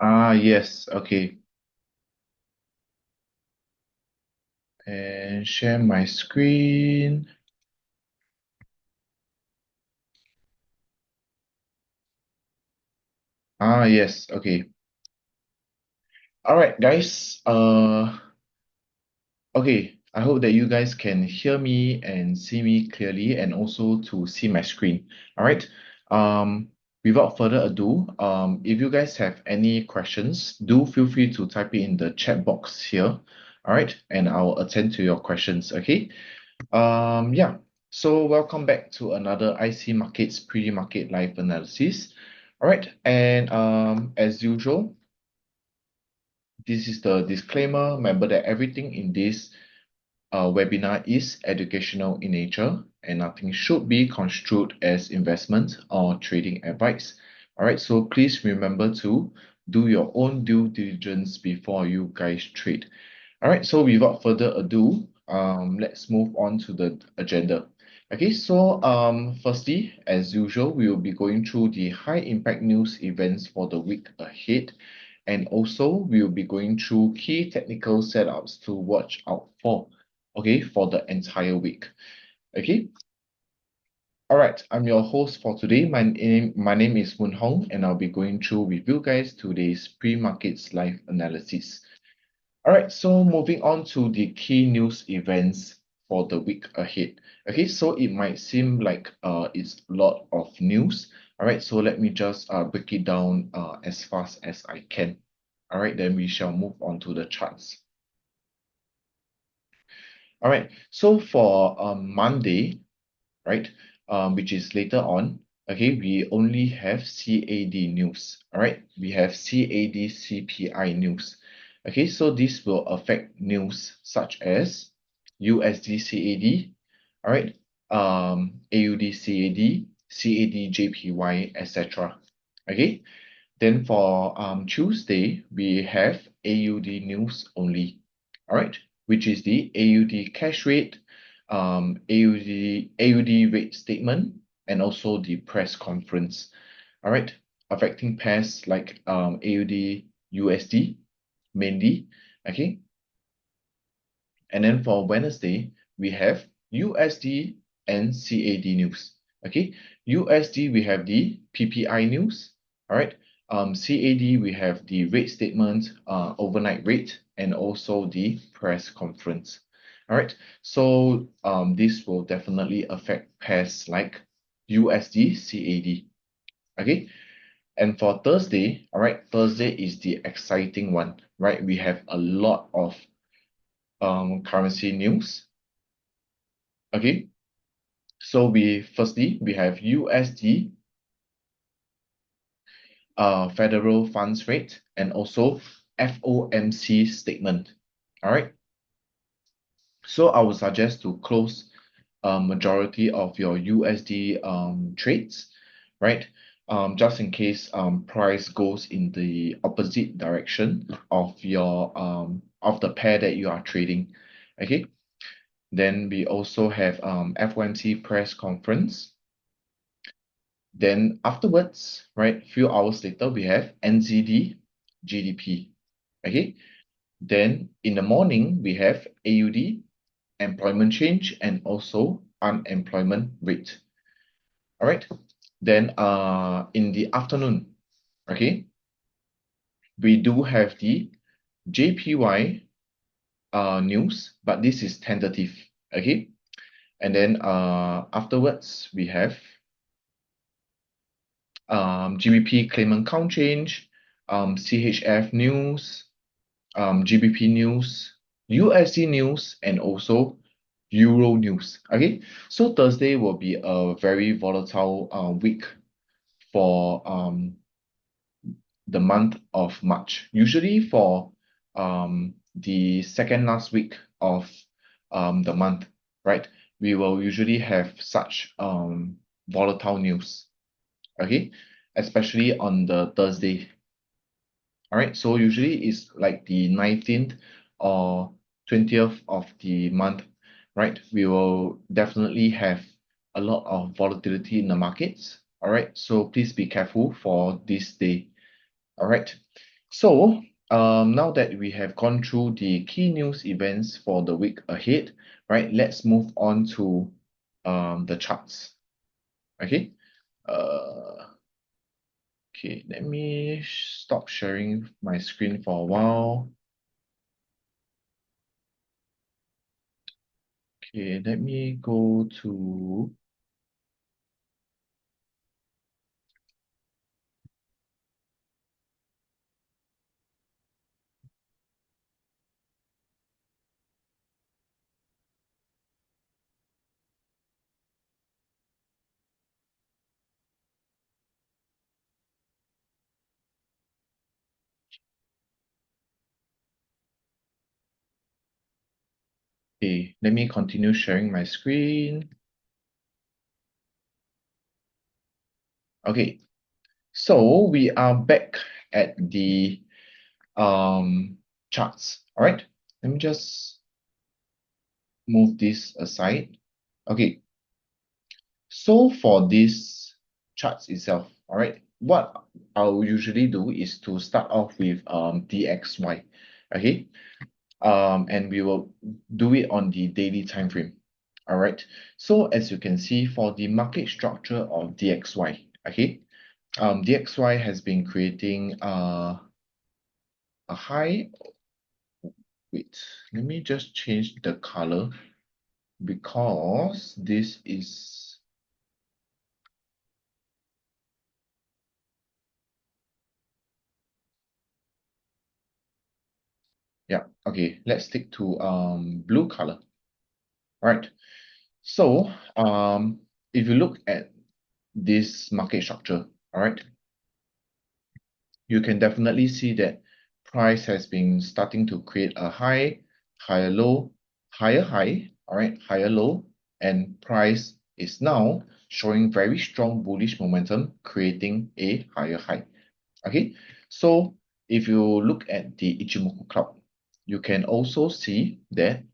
Yes, okay. And share my screen. Yes, okay. All right, guys. Okay. I hope that you guys can hear me and see me clearly and also to see my screen. All right. Um, Without further ado, if you guys have any questions, do feel free to type it in the chat box here. All right, and I'll attend to your questions. Okay. Yeah. So welcome back to another IC Markets Pre-Market Live Analysis. All right, and as usual, this is the disclaimer. Remember that everything in this webinar is educational in nature and nothing should be construed as investment or trading advice. All right, so please remember to do your own due diligence before you guys trade. All right, so without further ado, let's move on to the agenda. Okay, so firstly, as usual, we will be going through the high impact news events for the week ahead, and also we will be going through key technical setups to watch out for, okay, for the entire week. Okay, all right, I'm your host for today. My name is Moon Hong, and I'll be going through with you guys today's pre-markets live analysis. All right, so moving on to the key news events for the week ahead. Okay, so it might seem like it's a lot of news. All right, so let me just break it down as fast as I can. All right, then we shall move on to the charts. All right, so for Monday, right, which is later on, okay, we only have CAD news. All right, we have CAD CPI news. Okay, so this will affect news such as USD CAD, all right, AUD CAD, CAD JPY, etc. Okay, then for Tuesday, we have AUD news only, all right, which is the AUD cash rate, AUD rate statement, and also the press conference, all right, affecting pairs like AUD USD mainly, okay. And then for Wednesday, we have USD and CAD news. Okay, USD we have the PPI news. All right. CAD we have the rate statement, overnight rate, and also the press conference. All right. So this will definitely affect pairs like USD CAD. Okay. And for Thursday, all right, Thursday is the exciting one, right? We have a lot of currency news. Okay, so we have USD federal funds rate and also FOMC statement. All right, so I would suggest to close majority of your USD trades, right? Just in case price goes in the opposite direction of your of the pair that you are trading. Okay, then we also have FOMC press conference. Then afterwards, right, few hours later, we have NZD GDP. Okay. Then in the morning, we have AUD employment change and also unemployment rate. All right. Then in the afternoon, okay, we do have the JPY news, but this is tentative. Okay. And then afterwards, we have GBP claimant count change, CHF news, GBP news, USD news, and also Euro news. Okay, so Thursday will be a very volatile week for the month of March. Usually for the second last week of the month, right? We will usually have such volatile news. Okay, especially on the Thursday. All right, so usually it's like the 19th or 20th of the month, right? We will definitely have a lot of volatility in the markets. All right, so please be careful for this day. All right. So, now that we have gone through the key news events for the week ahead, right, let's move on to the charts. Okay. Uh, okay, let me stop sharing my screen for a while. Okay, let me go to okay, let me continue sharing my screen. Okay, so we are back at the charts. All right, let me just move this aside. Okay, so for this charts itself, all right, what I'll usually do is to start off with DXY. Okay, and we will do it on the daily time frame. All right, so as you can see for the market structure of DXY, okay, DXY has been creating a high. Wait, let me just change the color because this is, yeah, okay, let's stick to blue color. All right, so if you look at this market structure, all right, you can definitely see that price has been starting to create a high, higher low, higher high, all right, higher low, and price is now showing very strong bullish momentum, creating a higher high. Okay, so if you look at the Ichimoku cloud, you can also see that,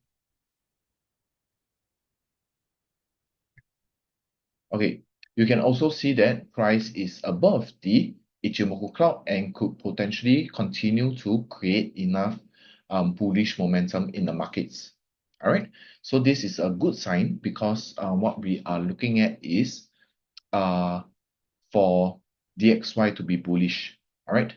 okay, you can also see that price is above the Ichimoku cloud and could potentially continue to create enough bullish momentum in the markets. All right, so this is a good sign because what we are looking at is uh, for DXY to be bullish. All right.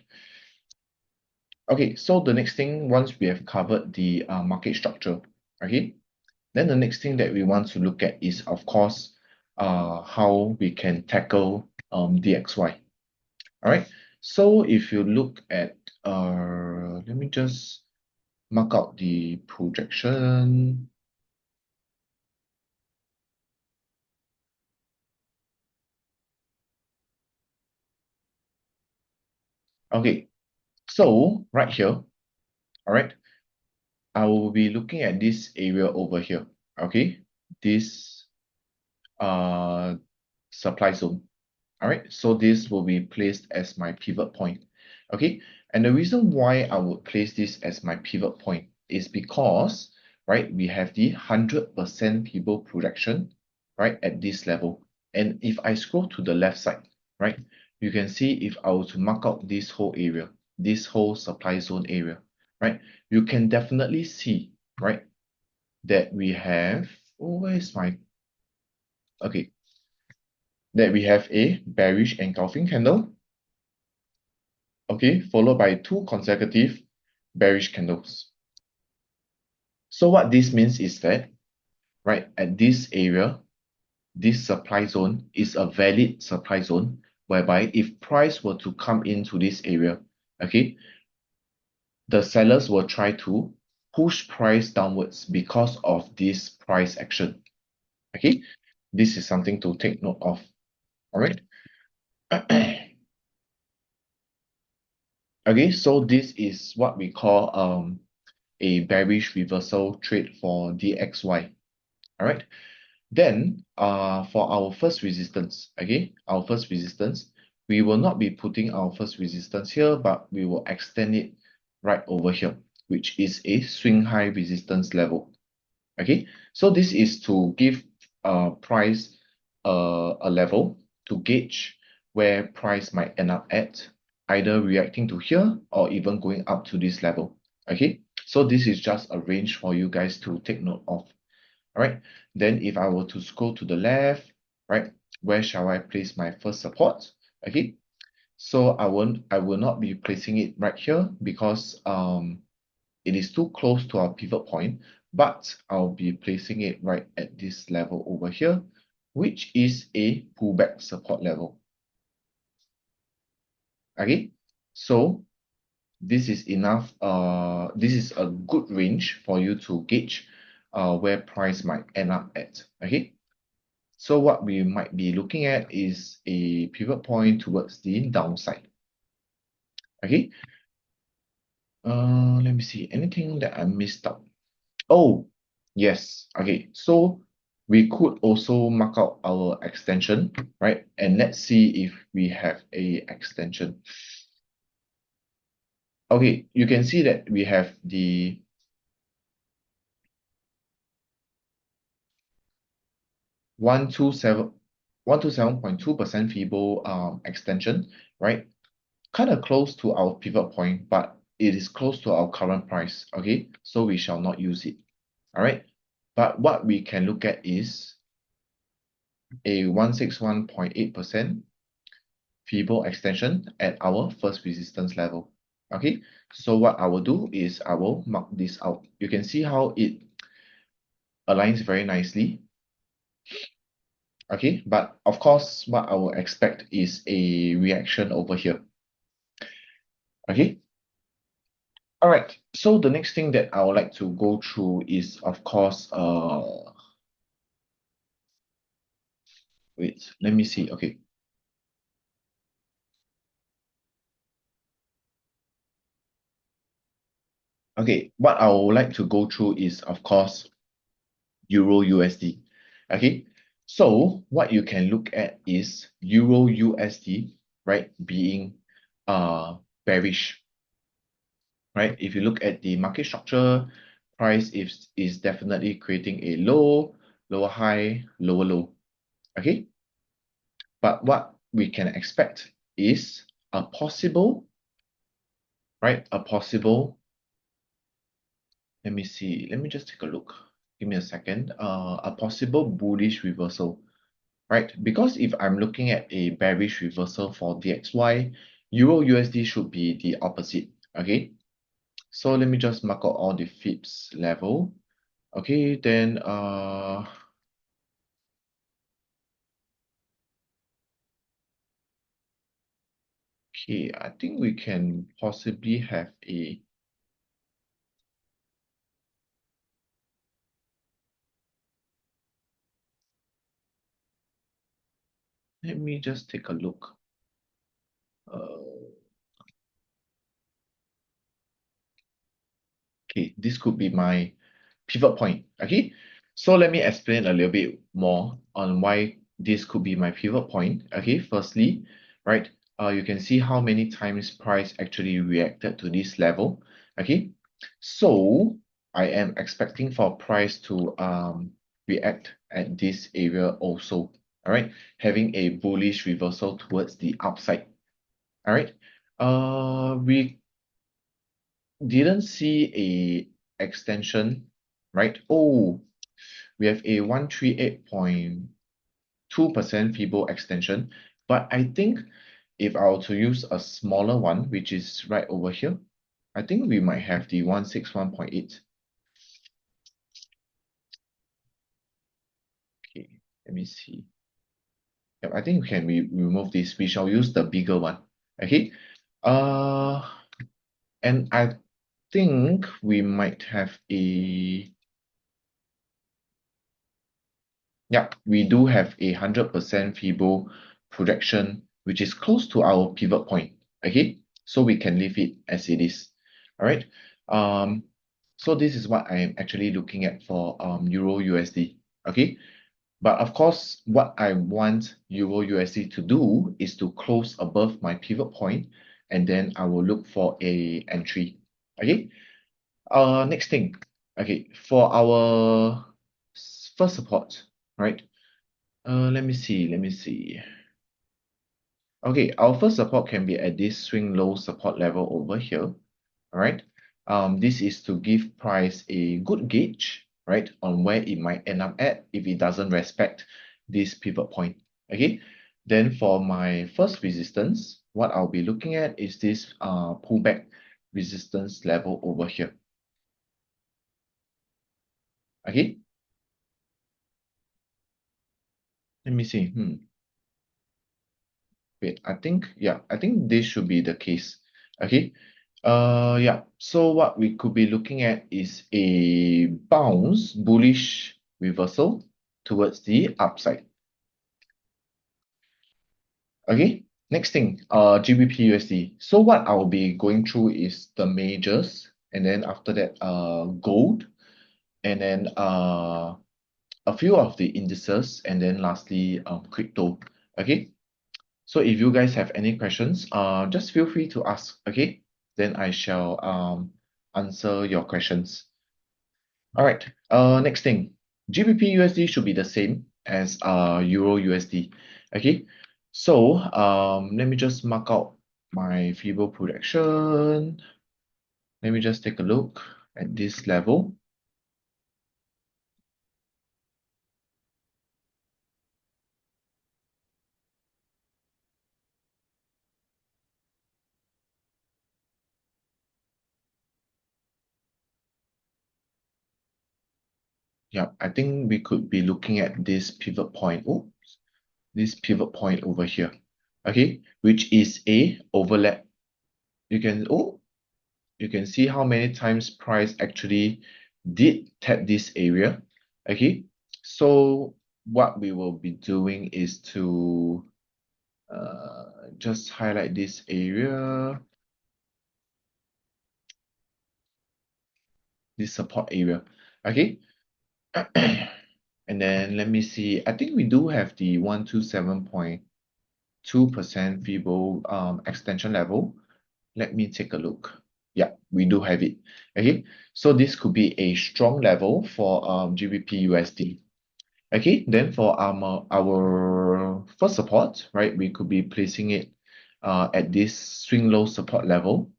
Okay, so the next thing, once we have covered the market structure, okay, then the next thing that we want to look at is, of course, how we can tackle DXY. All right. So if you look at, let me just mark out the projection. Okay. So right here, all right, I will be looking at this area over here. Okay. This uh supply zone. All right, so this will be placed as my pivot point. Okay, and the reason why I would place this as my pivot point is because, right, we have the 100% people projection, right, at this level. And if I scroll to the left side, right, you can see if I were to mark out this whole area, this whole supply zone area, right, you can definitely see, right, that we have, oh, where is my, okay, that we have a bearish engulfing candle, okay, followed by two consecutive bearish candles. So what this means is that, right, at this area, this supply zone is a valid supply zone, whereby if price were to come into this area, okay, the sellers will try to push price downwards because of this price action. Okay, this is something to take note of. All right. Okay, so this is what we call a bearish reversal trade for DXY. All right. Then, for our first resistance, okay, our first resistance, we will not be putting our first resistance here, but we will extend it right over here, which is a swing high resistance level. Okay, so this is to give price a level to gauge where price might end up at. either reacting to here or even going up to this level. Okay, so this is just a range for you guys to take note of. All right, then if I were to scroll to the left, right, where shall I place my first support? Okay, so I will not be placing it right here because it is too close to our pivot point, but I'll be placing it right at this level over here, which is a pullback support level. Okay, so this is enough. This is a good range for you to gauge where price might end up at. Okay, so what we might be looking at is a pivot point towards the downside. Okay, let me see. Anything that I missed out? Oh, yes. Okay, so we could also mark out our extension, right? And let's see if we have a extension. Okay, you can see that we have the 127 127.2% Fibo extension, right? Kind of close to our pivot point, but it is close to our current price. Okay, so we shall not use it. All right. But what we can look at is a 161.8% Fibo extension at our first resistance level. Okay, so what I will do is I will mark this out. You can see how it aligns very nicely. Okay, but of course, what I will expect is a reaction over here. Okay, all right. So the next thing that I would like to go through is, of course, wait, let me see. Okay, okay. What I would like to go through is, of course, Euro USD. Okay, so what you can look at is Euro USD, right, being bearish, right? If you look at the market structure, price is definitely creating a low, lower high, lower low. Okay, but what we can expect is a possible, right? A possible, let me see, let me just take a look. Give me a second. A possible bullish reversal, right? Because if I'm looking at a bearish reversal for DXY, Euro USD should be the opposite. Okay, so let me just mark out all the FIBs level. Okay, then okay, I think we can possibly have a, let me just take a look. Okay, this could be my pivot point. Okay, so let me explain a little bit more on why this could be my pivot point. Okay, firstly, right, you can see how many times price actually reacted to this level. Okay, so I am expecting for price to react at this area also. All right, having a bullish reversal towards the upside. All right, we didn't see a extension, right? Oh, we have a 138.2% Fibo extension, but I think if I were to use a smaller one, which is right over here, I think we might have the 161.8. Okay, let me see. Yep, I think we can remove this. We shall use the bigger one. Okay. Uh, and I think we might have a, yeah, we do have a 100% Fibo projection, which is close to our pivot point. Okay, so we can leave it as it is. All right. Um, so this is what I am actually looking at for Euro USD. Okay, but of course, what I want Euro USD to do is to close above my pivot point, and then I will look for a entry. Okay. Next thing. Okay, for our first support, right? Let me see. Okay, our first support can be at this swing low support level over here. All right. This is to give price a good gauge, right, on where it might end up at if it doesn't respect this pivot point. Okay. Then for my first resistance, what I'll be looking at is this pullback resistance level over here. Okay. Let me see. Wait, I think this should be the case. Okay. Yeah. So what we could be looking at is a bounce, bullish reversal towards the upside. Okay. Next thing, GBP USD. So what I'll be going through is the majors, and then after that, gold, and then a few of the indices, and then lastly, crypto. Okay. So if you guys have any questions, just feel free to ask, okay? Then I shall answer your questions. All right. Next thing, GBP USD should be the same as Euro USD. Okay. So let me just mark out my feeble projection. Let me just take a look at this level. Yeah, I think we could be looking at this pivot point. Oh, this pivot point over here. Okay, which is a overlap. You can see how many times price actually did tap this area. Okay, so what we will be doing is to just highlight this area, this support area. Okay. And then let me see. I think we do have the 127.2% feeble extension level. Let me take a look. Yeah, we do have it. Okay, so this could be a strong level for GBP USD. Okay, then for our first support, right, we could be placing it at this swing low support level.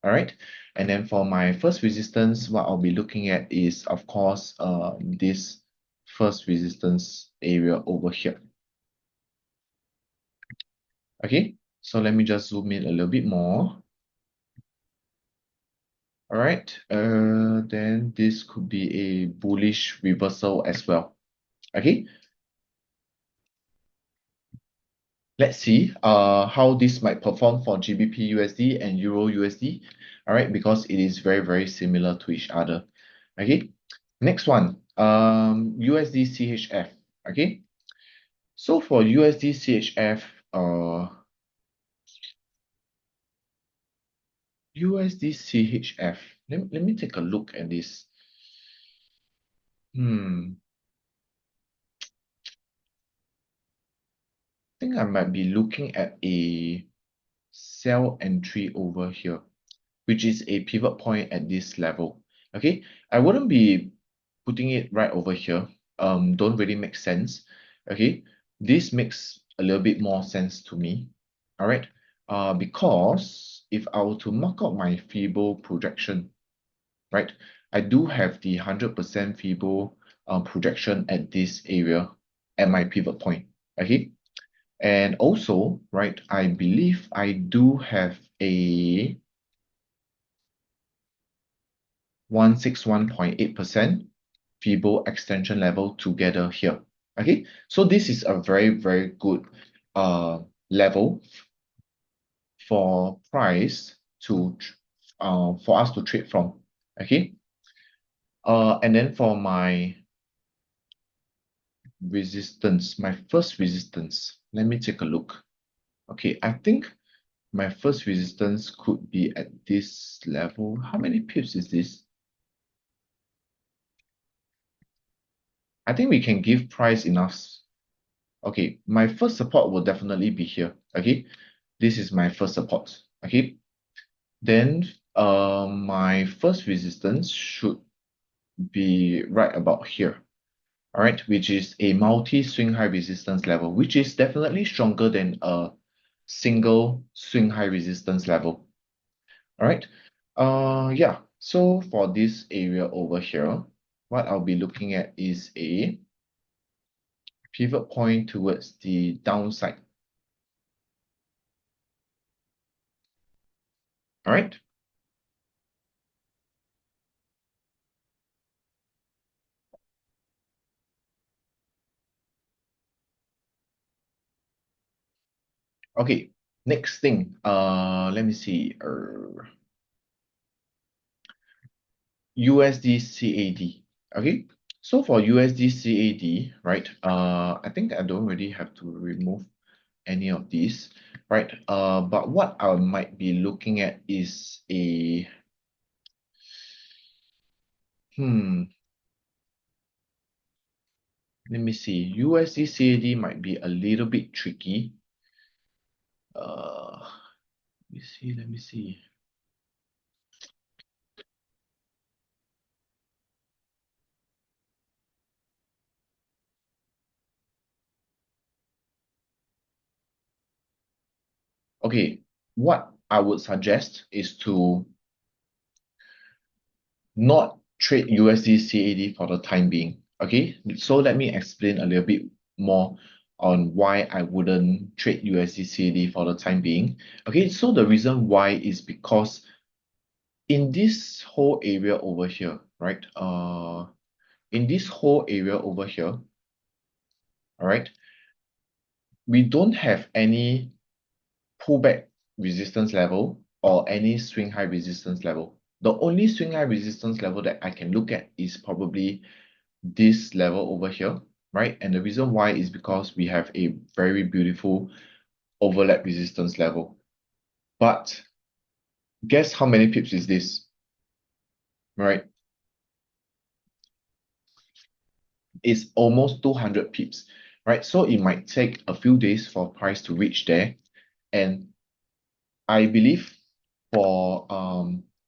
All right, and then for my first resistance, what I'll be looking at is, of course, this first resistance area over here. Okay, so let me just zoom in a little bit more. All right, then this could be a bullish reversal as well. Okay, let's see how this might perform for GBP USD and Euro USD. All right, because it is very, very similar to each other. Okay, next one, USD CHF. Okay, so for USD CHF, USD CHF, let me take a look at this. I think I might be looking at a sell entry over here, which is a pivot point at this level. Okay, I wouldn't be putting it right over here. Don't really make sense. Okay, this makes a little bit more sense to me. All right, because if I were to mark out my feeble projection, right, I do have the 100% feeble projection at this area at my pivot point. Okay, and also, right, I believe I do have a 161.8% feeble extension level together here. Okay, so this is a very, very good level for price to for us to trade from. Okay, and then for my resistance, my first resistance, let me take a look. Okay, I think my first resistance could be at this level. How many pips is this? I think we can give price enough. Okay, my first support will definitely be here. Okay, this is my first support. Okay, then my first resistance should be right about here. All right, which is a multi-swing high resistance level, which is definitely stronger than a single swing high resistance level. All right. Yeah. So for this area over here, what I'll be looking at is a pivot point towards the downside. All right. Okay. Next thing. Let me see. USD CAD. Okay. So for USD CAD, right? I think I don't really have to remove any of these, right? But what I might be looking at is a let me see. USD CAD might be a little bit tricky. Let me see. Let me see. Okay, what I would suggest is to not trade USD CAD for the time being. Okay, so let me explain a little bit more on why I wouldn't trade USD CAD for the time being. Okay, so the reason why is because in this whole area over here, right? In this whole area over here, all right, we don't have any pullback resistance level or any swing high resistance level. The only swing high resistance level that I can look at is probably this level over here, right? And the reason why is because we have a very beautiful overlap resistance level. But guess how many pips is this, right? It's almost 200 pips, right? So it might take a few days for price to reach there. And I believe for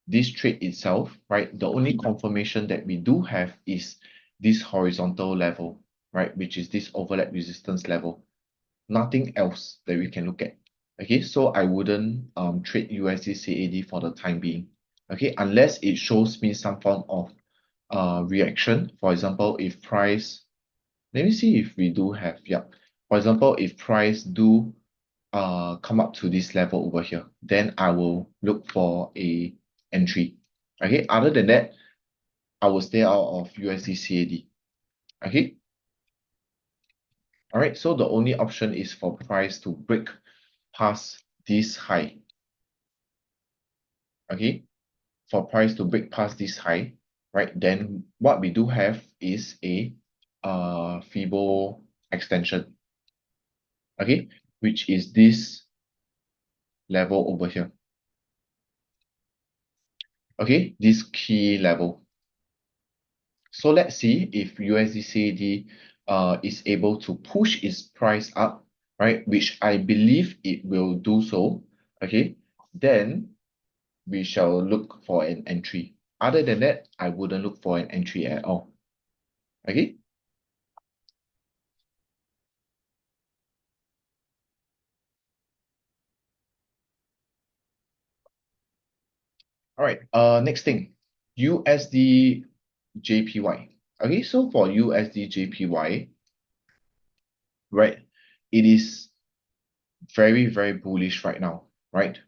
this trade itself, right, the only confirmation that we do have is this horizontal level, right, which is this overlap resistance level. Nothing else that we can look at. Okay, so I wouldn't trade USD CAD for the time being. Okay, unless it shows me some form of reaction. For example, if price, let me see if we do have, yeah. For example, if price do come up to this level over here, then I will look for a entry. Okay, other than that, I will stay out of USD CAD. Okay, all right, so the only option is for price to break past this high. Okay, for price to break past this high, right? Then what we do have is a Fibo extension. Okay, which is this level over here. Okay, this key level. So let's see if USDCAD is able to push its price up, right? Which I believe it will do so. Okay, then we shall look for an entry. Other than that, I wouldn't look for an entry at all. Okay. All right. Next thing, USD JPY. Okay, so for USD JPY, right, it is very, very bullish right now, right?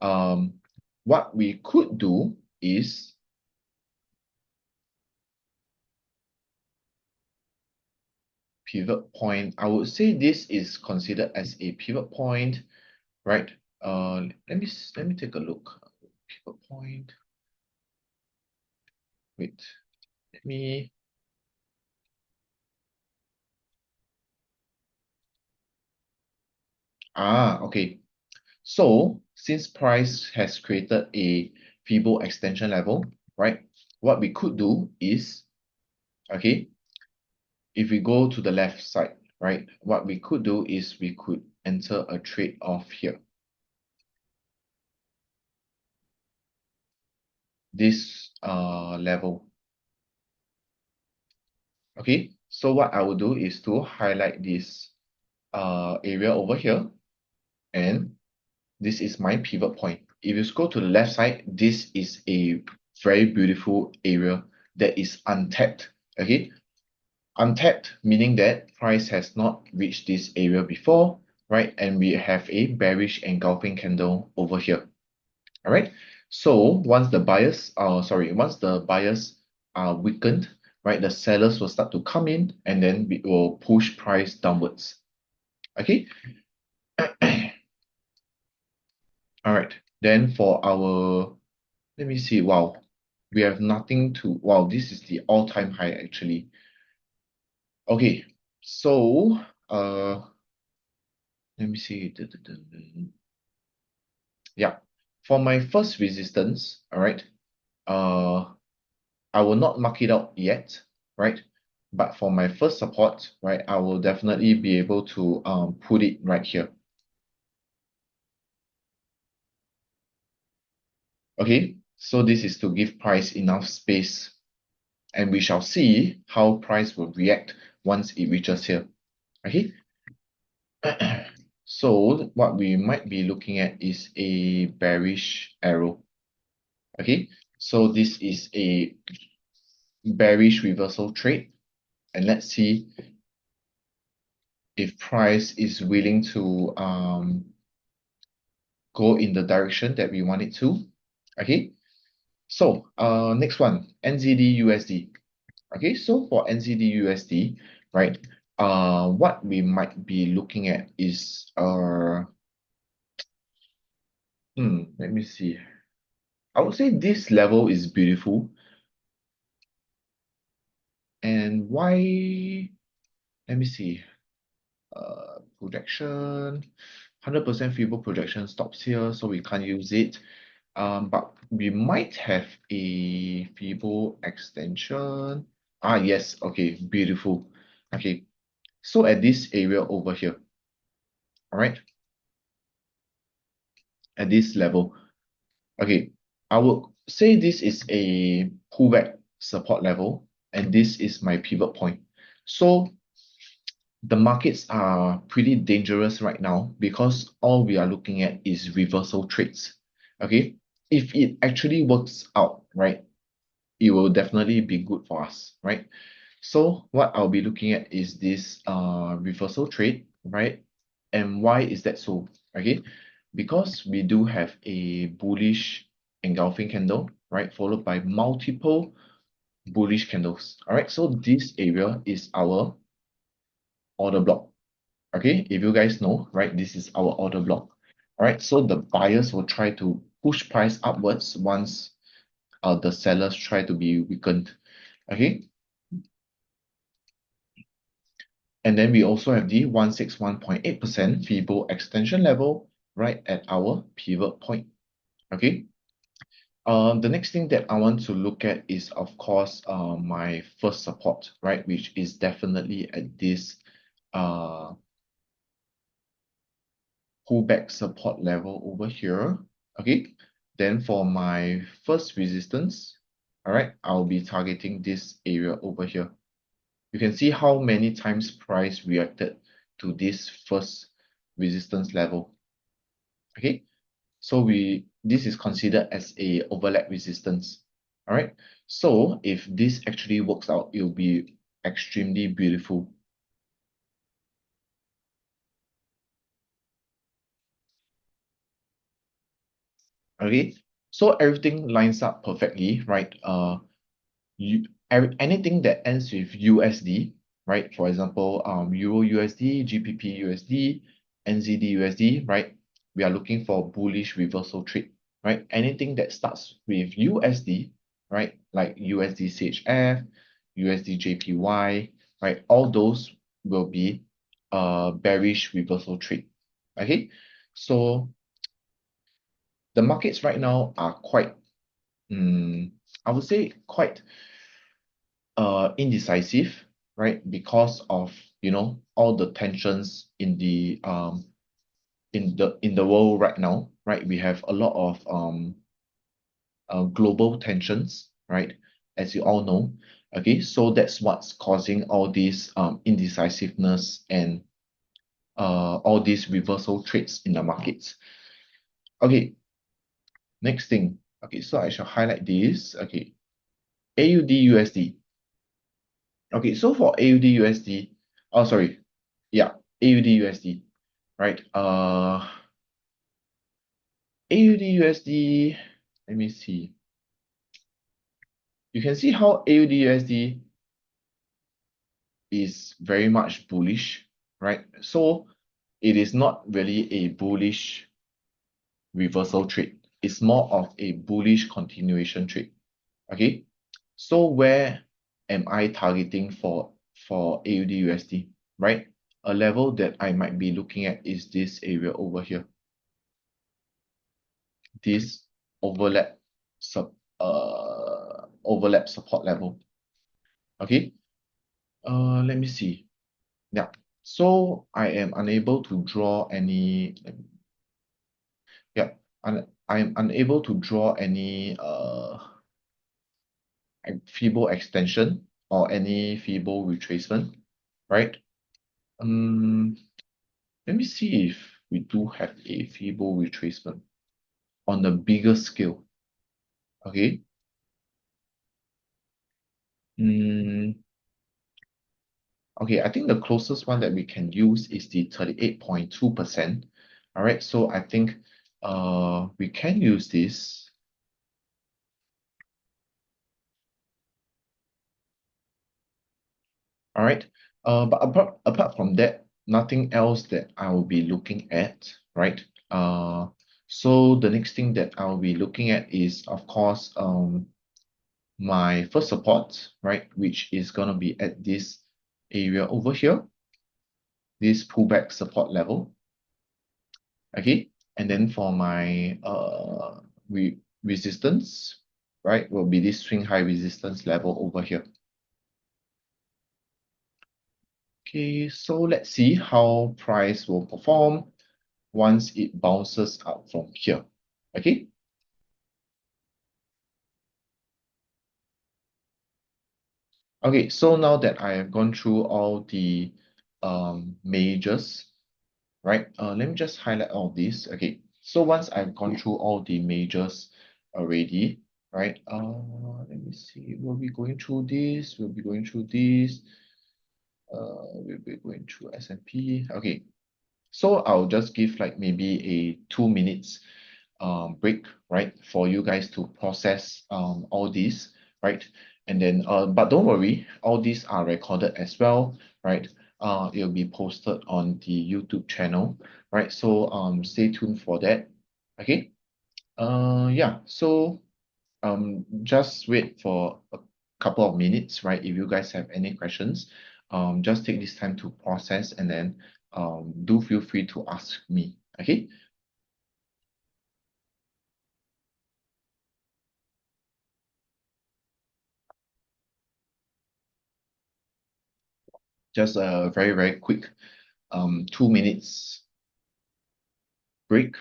Um, what we could do is pivot point. I would say this is considered as a pivot point, right? Let me take a look. Pivot point. Wait, let me. Okay. So since price has created a Fibo extension level, right? What we could do is, okay, if we go to the left side, right? What we could do is we could enter a trade off here. This level. Okay, so what I will do is to highlight this area over here. and this is my pivot point. If you scroll to the left side, this is a very beautiful area that is untapped. Okay, untapped meaning that price has not reached this area before, right? And we have a bearish engulfing candle over here. All right. So once the buyers are weakened, right, the sellers will start to come in and then we will push price downwards. Okay. All right. Then for our, let me see. Wow, we have nothing to. Wow, this is the all-time high actually. Okay. So let me see. Yeah. For my first resistance, all right. Uh, I will not mark it out yet, right? But for my first support, right, I will definitely be able to put it right here. Okay, so this is to give price enough space, and we shall see how price will react once it reaches here. Okay, so what we might be looking at is a bearish arrow. Okay, so this is a bearish reversal trade, and let's see if price is willing to go in the direction that we want it to. Okay, so next one, NZD USD. Okay, so for NZD USD, right, what we might be looking at is let me see. I would say this level is beautiful. And why? Let me see. Projection, 100% feeble projection stops here, so we can't use it. But we might have a feeble extension. Ah, yes. Okay, beautiful. Okay, so at this area over here, all right, at this level, okay, I would say this is a pullback support level, and this is my pivot point. So the markets are pretty dangerous right now because all we are looking at is reversal trades. Okay, if it actually works out, right, it will definitely be good for us, right? So what I'll be looking at is this reversal trade, right? And why is that so? Okay, because we do have a bullish engulfing candle, right, followed by multiple bullish candles. All right, so this area is our order block. Okay, if you guys know, right, this is our order block. All right, so the buyers will try to push price upwards once the sellers try to be weakened. Okay, and then we also have the 161.8% feeble extension level right at our pivot point. Okay. The next thing that I want to look at is, of course, my first support, right, which is definitely at this uh pullback support level over here. Okay. Then for my first resistance, all right, I'll be targeting this area over here. You can see how many times price reacted to this first resistance level. Okay, so this is considered as a overlap resistance. All right, so if this actually works out, it will be extremely beautiful. Okay, so everything lines up perfectly, right? Anything that ends with USD, right? For example, Euro USD, GBP USD, NZD USD, right? We are looking for bullish reversal trade, right? Anything that starts with USD, right? Like USD CHF, USD JPY, right? All those will be bearish reversal trade. Okay, so the markets right now are quite, I would say quite indecisive, right? Because of, all the tensions in the world right now, right? We have a lot of global tensions, right? As you all know. Okay, so that's what's causing all this indecisiveness and all these reversal trades in the markets. Okay, next thing. Okay, so I shall highlight this. Okay, AUD USD. Okay, so for AUD USD, oh sorry, yeah, AUD USD, right? AUD USD, let me see. You can see how AUD USD is very much bullish, right? So it is not really a bullish reversal trade. It's more of a bullish continuation trade. Okay. So where am I targeting for AUD USD, right? A level that I might be looking at is this area over here. This overlap sub overlap support level. Okay. Let me see. Yeah. So I am unable to draw any. Yeah. I am unable to draw any Fibo extension or any Fibo retracement, right? Um, Let me see if we do have a Fibo retracement on a bigger scale. Okay. Mm, okay, I think the closest one that we can use is the 38.2%. All right, so I think we can use this. All right. But apart from that, nothing else that I will be looking at, right? So the next thing that I'll be looking at is, of course, my first support, right, which is gonna be at this area over here, this pullback support level. Okay, and then for my resistance, right, will be this swing high resistance level over here. Okay, so let's see how price will perform once it bounces up from here. Okay. Okay, so now that I have gone through all the majors, right? Let me just highlight all of this. Okay, so once I've gone through all the majors already, right? Let me see. We'll be going through this. We'll be going through this. We'll be going through S&P. Okay, so I'll just give like maybe a 2 minutes break, right, for you guys to process all these, right? And then but don't worry, all these are recorded as well, right? It'll be posted on the YouTube channel, right? So stay tuned for that. Okay. Yeah, so just wait for a couple of minutes, right? If you guys have any questions, just take this time to process and then do feel free to ask me. Okay. Just a very quick 2 minutes break.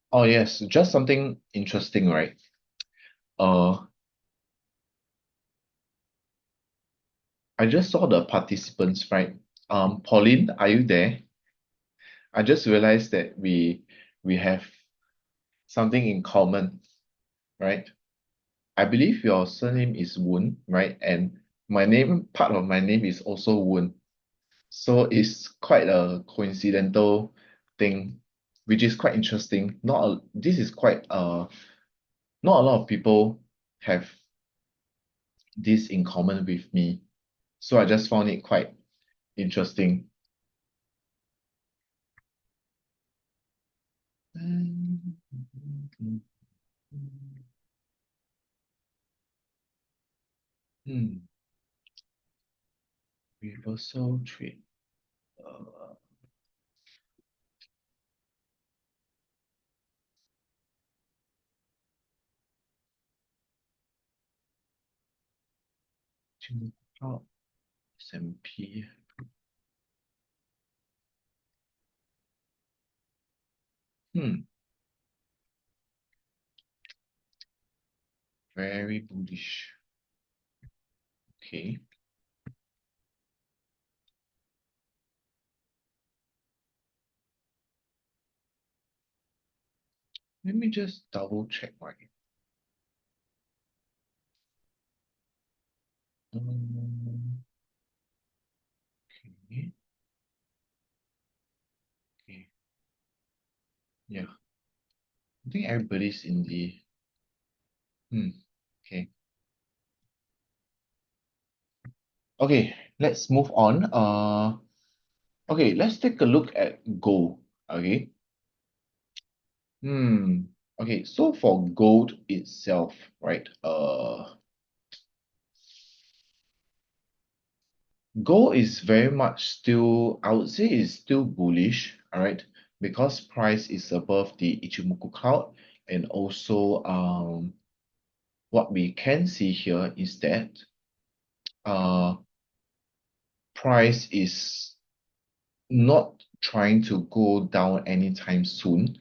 Oh yes, just something interesting, right? Uh, I just saw the participants, right? Pauline, are you there? I just realized that we have something in common, right? I believe your surname is Woon, right? And my name, part of my name is also Woon. So it's quite a coincidental thing, which is quite interesting. This is quite not a lot of people have this in common with me. So I just found it quite interesting. Hmm. Reversal trade. Uh, Out S&P. Very bullish. Okay. Let me just double check my. Okay. Okay. Yeah. I think everybody's in the. Okay. Okay. Let's move on. Okay. Let's take a look at gold. Okay. Okay. So for gold itself, right? Gold is very much still, I would say, is still bullish, all right, because price is above the Ichimoku cloud, and also what we can see here is that uh price is not trying to go down anytime soon,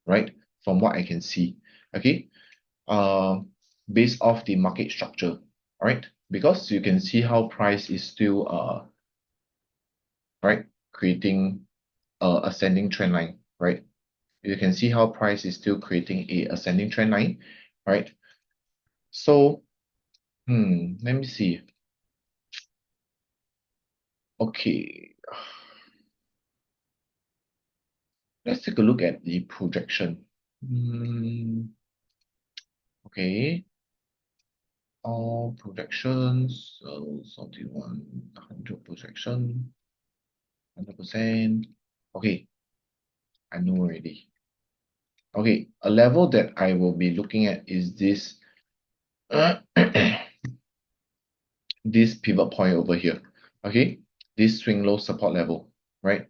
right? From what I can see, okay, uh, based off the market structure, all right, because you can see how price is still right, creating ascending trend line, right? You can see how price is still creating a ascending trend line, right? So, let me see. Okay, let's take a look at the projection. Okay, all projections, so 100 projection, 100%. Okay, I know already. Okay, a level that I will be looking at is this this pivot point over here. Okay, this swing low support level, right?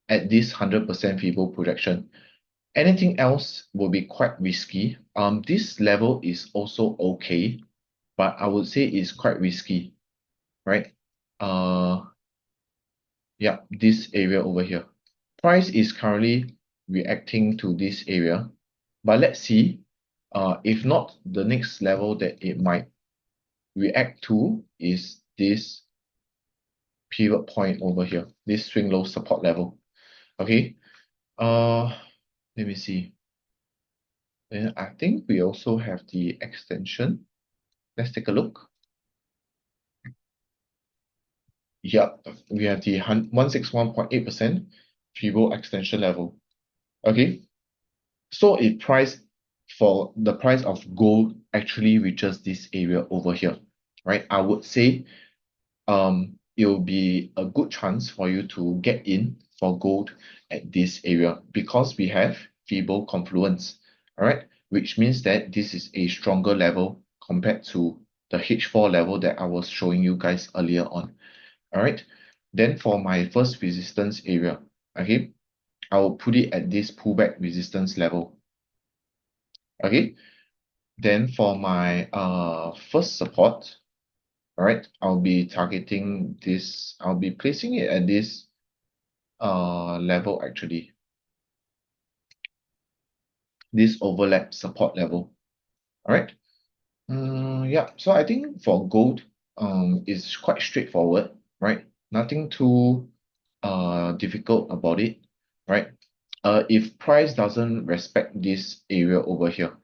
At this 100% feeble projection. Anything else will be quite risky. This level is also okay, but I would say it's quite risky, right? Uh, yeah, this area over here. Price is currently reacting to this area, but let's see. If not, the next level that it might react to is this pivot point over here, this swing low support level. Okay. Uh, Let me see. Then I think we also have the extension. Let's take a look. Yep, we have the 161.8% Fibo extension level. Okay, so if price for the price of gold actually reaches this area over here, right? I would say it will be a good chance for you to get in for gold at this area because we have Fibo confluence, all right, which means that this is a stronger level compared to the H4 level that I was showing you guys earlier on. All right, then for my first resistance area, okay, I will put it at this pullback resistance level. Okay, then for my first support, all right, I'll be targeting this, I'll be placing it at this level actually, this overlap support level. All right. Yeah, so I think for gold, it's quite straightforward, right? Nothing too difficult about it, right? If price doesn't respect this area over here,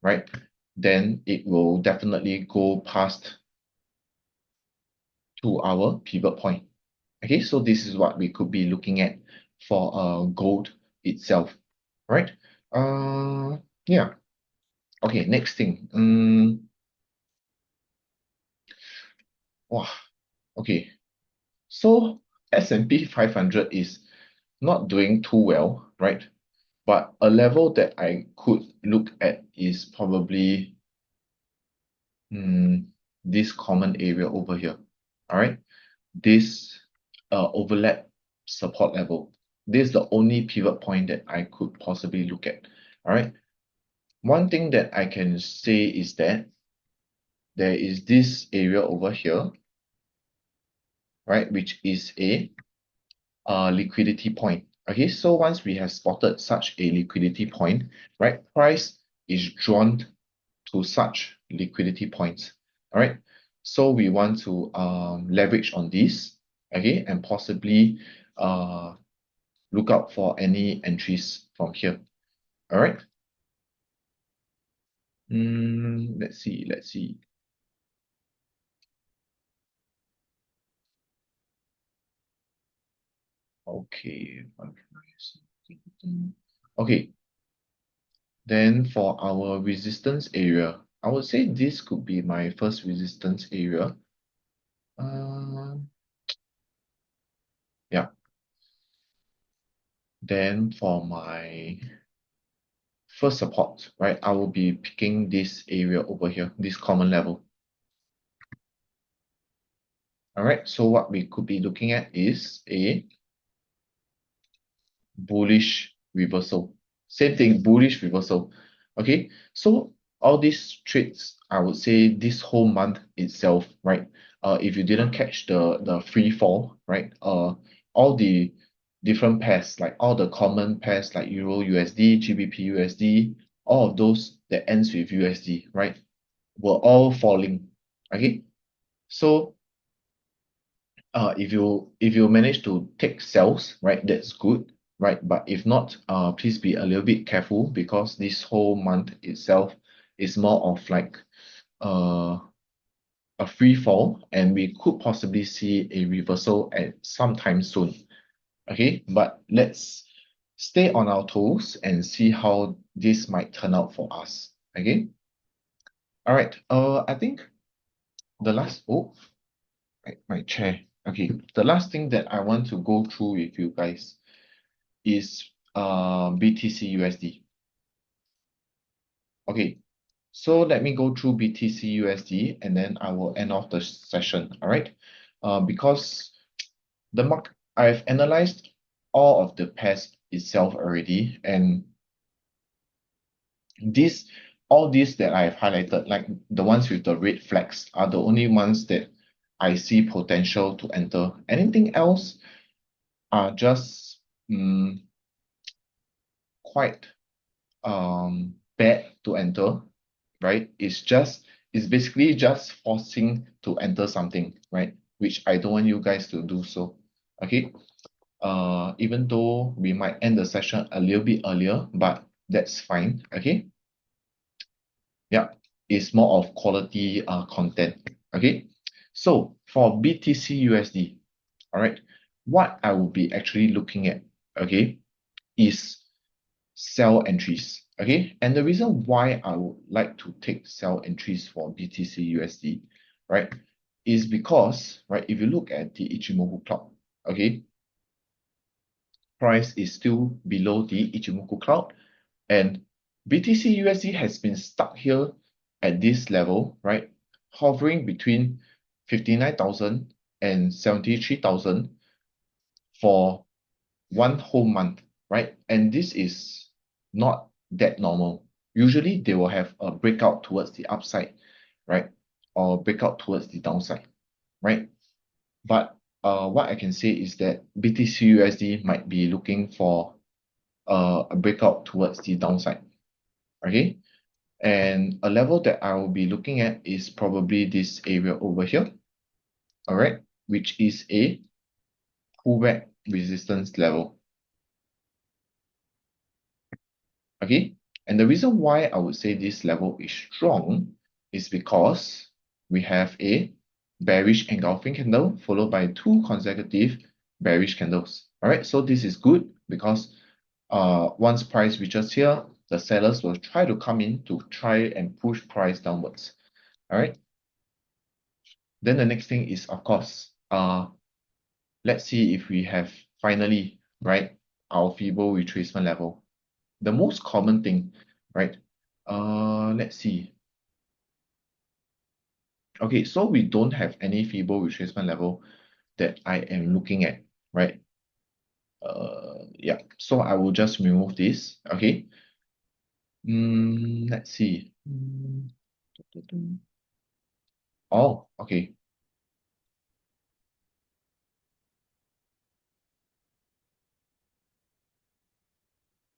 right, then it will definitely go past 2 hour pivot point. Okay, so this is what we could be looking at for gold itself, right? Yeah. Okay, next thing. Wow. Okay. So S&P 500 is not doing too well, right? But a level that I could look at is probably this common area over here. All right. this overlap support level. This is the only pivot point that I could possibly look at. All right. One thing that I can say is that there is this area over here, right, which is a liquidity point. Okay, so once we have spotted such a liquidity point, right, price is drawn to such liquidity points. All right, so we want to leverage on this, okay, and possibly look out for any entries from here. All right. Let's see. Let's see. Okay. Okay. Then for our resistance area, I would say this could be my first resistance area. Yeah. Then for my first support, right, I will be picking this area over here, this common level. All right. So what we could be looking at is a bullish reversal. Same thing, bullish reversal. Okay, so all these trades, I would say this whole month itself, right? If you didn't catch the free fall, right? All the different pairs, like all the common pairs like Euro USD, GBP USD, all of those that ends with USD, right? Were all falling. Okay, so if you manage to take sales, right, that's good, right? But if not, please be a little bit careful because this whole month itself is more of like uh a free fall, and we could possibly see a reversal at some time soon. Okay, but let's stay on our toes and see how this might turn out for us. Okay. All right. I think the last my chair. Okay, the last thing that I want to go through with you guys is BTC USD. Okay, so let me go through BTC USD and then I will end off the session. All right, because the mark I've analyzed all of the pairs itself already, and this all these that I've highlighted, like the ones with the red flags, are the only ones that I see potential to enter. Anything else are just quite bad to enter, right? It's basically just forcing to enter something, right? Which I don't want you guys to do so. Okay. Even though we might end the session a little bit earlier, but that's fine. Okay. Yeah. It's more of quality content. Okay. So for BTC USD, all right, what I will be actually looking at, okay, is sell entries. Okay, and the reason why I would like to take sell entries for BTC USD, right, is because, right, if you look at the Ichimoku cloud, okay, price is still below the Ichimoku cloud, and BTC USD has been stuck here at this level, right, hovering between 59,000 and 73,000 for one whole month, right? And this is not that normal. Usually they will have a breakout towards the upside, right? Or breakout towards the downside, right? But what I can say is that BTC USD might be looking for a breakout towards the downside, okay? And a level that I will be looking at is probably this area over here, all right? Which is a pullback resistance level. Okay, and the reason why I would say this level is strong is because we have a bearish engulfing candle followed by two consecutive bearish candles. All right, so this is good because once price reaches here, the sellers will try to come in to try and push price downwards. All right, then the next thing is, of course, let's see if we have finally, right, our feeble retracement level. The most common thing, right? Let's see. Okay, so we don't have any feeble retracement level. that I am looking at, right? Yeah, so I will just remove this, okay? Let's see. Oh, okay.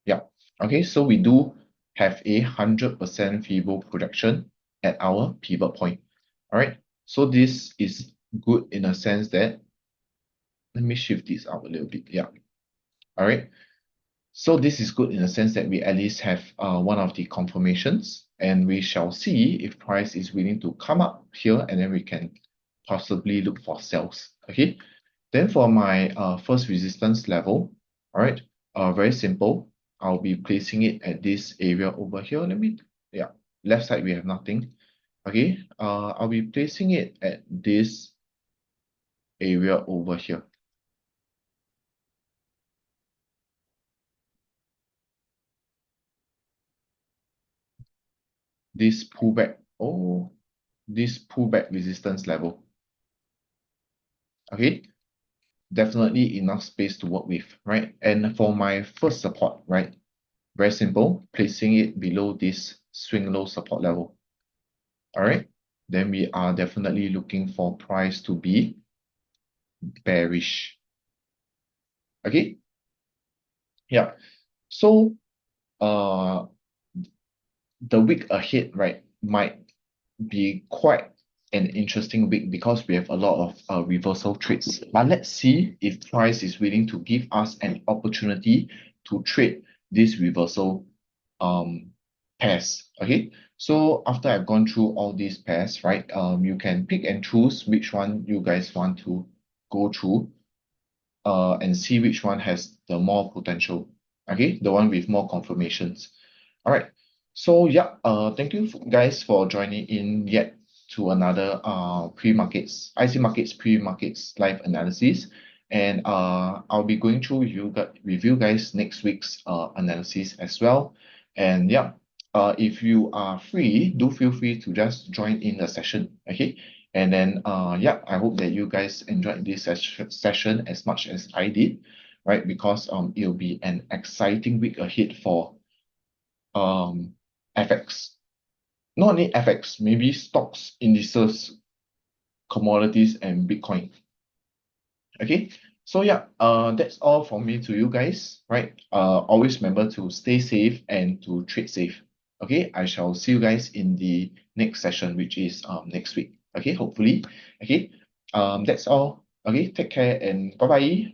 Yeah. Okay, so we do have a 100% feasible projection at our pivot point. All right. So this is good in a sense that, let me shift this out a little bit. Yeah. All right. So this is good in a sense that we at least have one of the confirmations, and we shall see if price is willing to come up here, and then we can possibly look for sales. Okay. Then for my first resistance level, all right, very simple. I'll be placing it at this area over here. Yeah, left side we have nothing. Okay, I'll be placing it at this area over here. This pullback, oh, this pullback resistance level. Okay, definitely enough space to work with, right? And for my first support, right, very simple, placing it below this swing low support level. All right, then we are definitely looking for price to be bearish. Okay, yeah. So, uh, the week ahead, right, might be quite an interesting week because we have a lot of reversal trades. But let's see if price is willing to give us an opportunity to trade this reversal um pairs. Okay. So after I've gone through all these pairs, right, you can pick and choose which one you guys want to go through and see which one has the more potential. Okay, the one with more confirmations. All right. So yeah, thank you guys for joining in yet to another pre-markets, IC markets pre-markets live analysis. And I'll be going through with you guys next week's analysis as well. And yeah, if you are free, do feel free to just join in the session. Okay. And then, yeah, I hope that you guys enjoyed this session as much as I did, right? Because it'll be an exciting week ahead for FX. Not only FX, maybe stocks, indices, commodities, and Bitcoin. Okay. So yeah, that's all from me to you guys, right? Always remember to stay safe and to trade safe. Okay, I shall see you guys in the next session, which is next week. Okay, hopefully. Okay. That's all. Okay, take care and bye bye.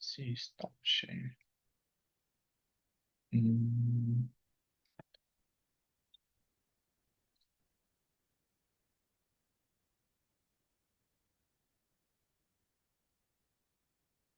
See, stop share.